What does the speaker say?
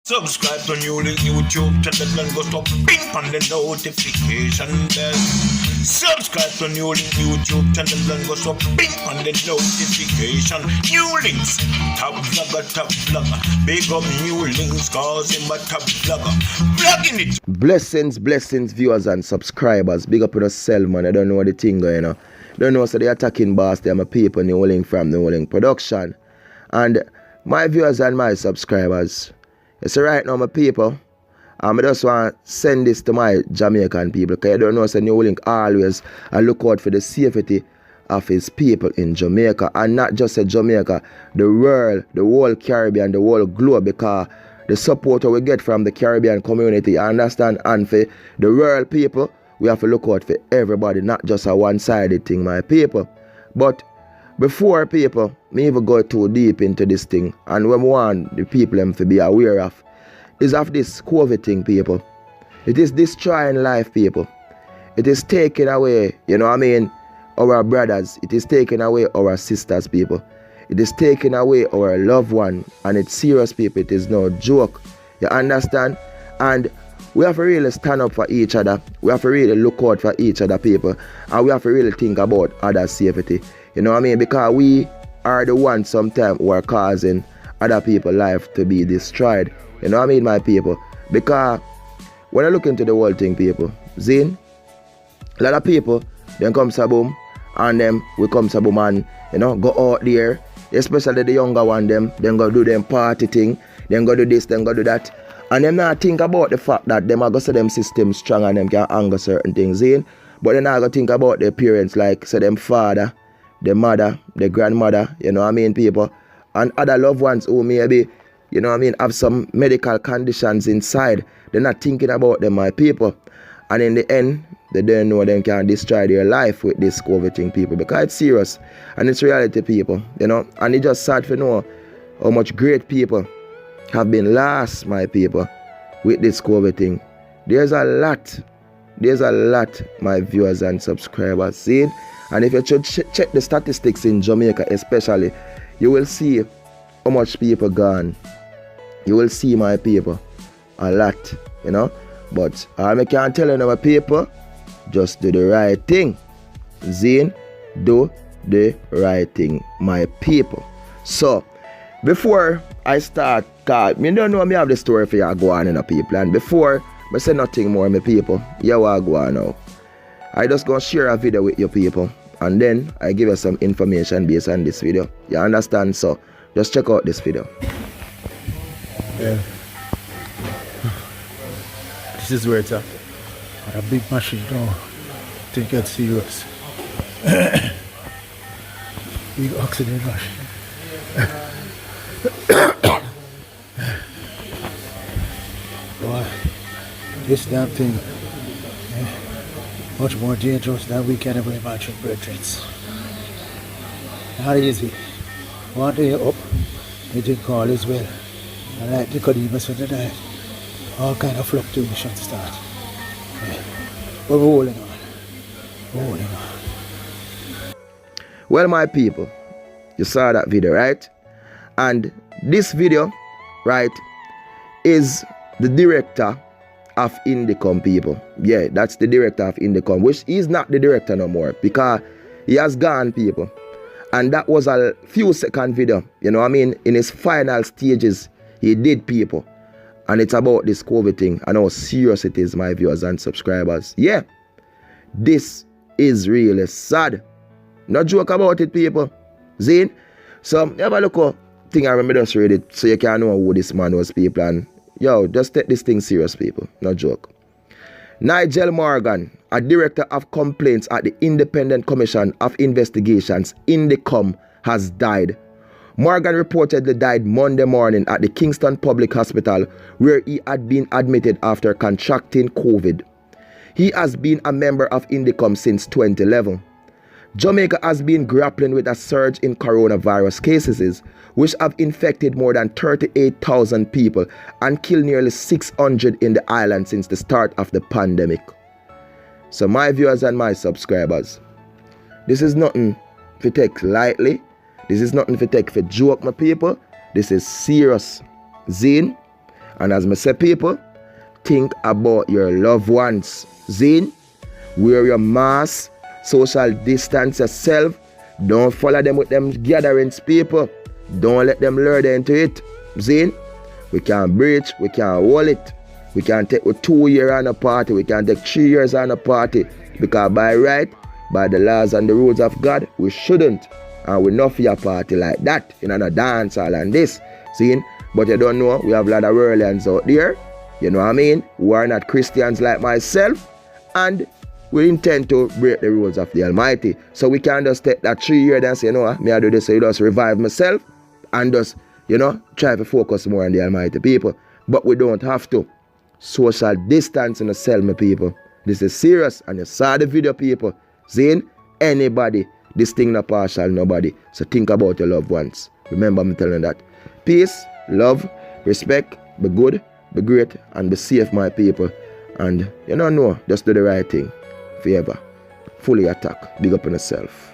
Subscribe to NEWLINK YouTube channel and go to ping on the notification bell. Subscribe to NEWLINK YouTube channel and go to ping on the notification. NEWLINKs, top vlogger. Big up NEWLINKs, cause him a top vlogger. Vlogging it. Blessings, viewers and subscribers. Big up with yourself, man. I don't know what the thing going on. Don't know, so they attacking boss. They are my people, NEWLINK from NEWLINK production. And my viewers and my subscribers. So right now, my people, I just want to send this to my Jamaican people, because I don't know, so NEWLINK always look out for the safety of his people in Jamaica, and not just Jamaica, the world, the whole Caribbean, the whole globe, because the support we get from the Caribbean community, I understand, and for the world people, we have to look out for everybody, not just a one-sided thing, my people. But before people, me even go too deep into this thing, and what we want the people them to be aware of is of this COVID thing, people. It is destroying life, people. It is taking away, you know what I mean, our brothers. It is taking away our sisters, people. It is taking away our loved one, and it's serious, people. It is no joke. You understand? And we have to really stand up for each other. We have to really look out for each other, people, and we have to really think about other safety. You know what I mean? Because we are the ones sometimes who are causing other people's life to be destroyed. You know what I mean, my people? Because when I look into the whole thing, people, Zine, a lot of people, then come Saboom, and them we come Saboom and, you know, go out there, especially the younger one, them go do them party thing, then go do this, then go do that. And them not think about the fact that them are going to say them system strong and them can anger certain things, Zine. But then I go think about their parents, like say them father, the mother, the grandmother, you know what I mean, people, and other loved ones who maybe, you know what I mean, have some medical conditions inside. They're not thinking about them, my people. And in the end, they don't know them can destroy their life with this COVID thing, people, because it's serious and it's reality, people, you know. And it's just sad to know how much great people have been lost, my people, with this COVID thing. There's a lot, my viewers and subscribers, see. And if you should check the statistics in Jamaica especially, you will see how much people gone. You will see, my people, a lot, you know. But I can't tell you, my people, just do the right thing. Zine, do the right thing, my people. So, before I start, cause me don't know me have the story for you go on in the people. And before I say nothing more, my people, you will go on now. I just gonna share a video with your people, and then I give you some information based on this video. You understand? So just check out this video. Yeah. This is where it's at. A big machine now. I think it's serious. Big oxygen machine. Boy, this damn thing. Much more dangerous than we can ever imagine, brethren. Not easy. One day up, you think all is well. And like the Nicodemus when they died, all kind of fluctuations start. Yeah. But we're holding on. We're holding on. Well, my people, you saw that video, right? And this video, right, is the director of Indicom, people. Yeah, that's the director of Indicom, which is not the director no more, because he has gone, people. And that was a few second video, you know what I mean? In his final stages, he did, people. And it's about this COVID thing and how serious it is, my viewers and subscribers. Yeah, this is really sad. No joke about it, people. Zine? So, have a look at thing I remember just read it so you can know who this man was, people. And yo, just take this thing serious, people. No joke. Nigel Morgan, a director of complaints at the Independent Commission of Investigations, Indicom, has died. Morgan reportedly died Monday morning at the Kingston Public Hospital, where he had been admitted after contracting COVID. He has been a member of Indicom since 2011. Jamaica has been grappling with a surge in coronavirus cases, which have infected more than 38,000 people and killed nearly 600 in the island since the start of the pandemic. So my viewers and my subscribers, this is nothing to take lightly. This is nothing to take for joke, my people. This is serious. Zine, And as me say, people, think about your loved ones. Zine, wear your mask, social distance yourself. Don't follow them with them gatherings, people. Don't let them lure them into it. Zine, we can breach, we can hold it. We can take 2 years on a party, we can take 3 years on a party. Because by right, by the laws and the rules of God, we shouldn't. And we not for a party like that. You know, no dance all and this. See? But you don't know, we have a lot of worldlians out there. You know what I mean? Who are not Christians like myself. And we intend to break the rules of the Almighty. So we can just take that 3 years and say, you know what, me I do this, so you just revive myself. And just, you know, try to focus more on the Almighty people. But we don't have to. Social distance in the cell, my people. This is serious. And you saw the video, people. Saying anybody, this thing not partial, nobody. So think about your loved ones. Remember me telling you that. Peace, love, respect, be good, be great, and be safe, my people. And you don't know, just do the right thing. Forever. Fully attack. Big up on yourself.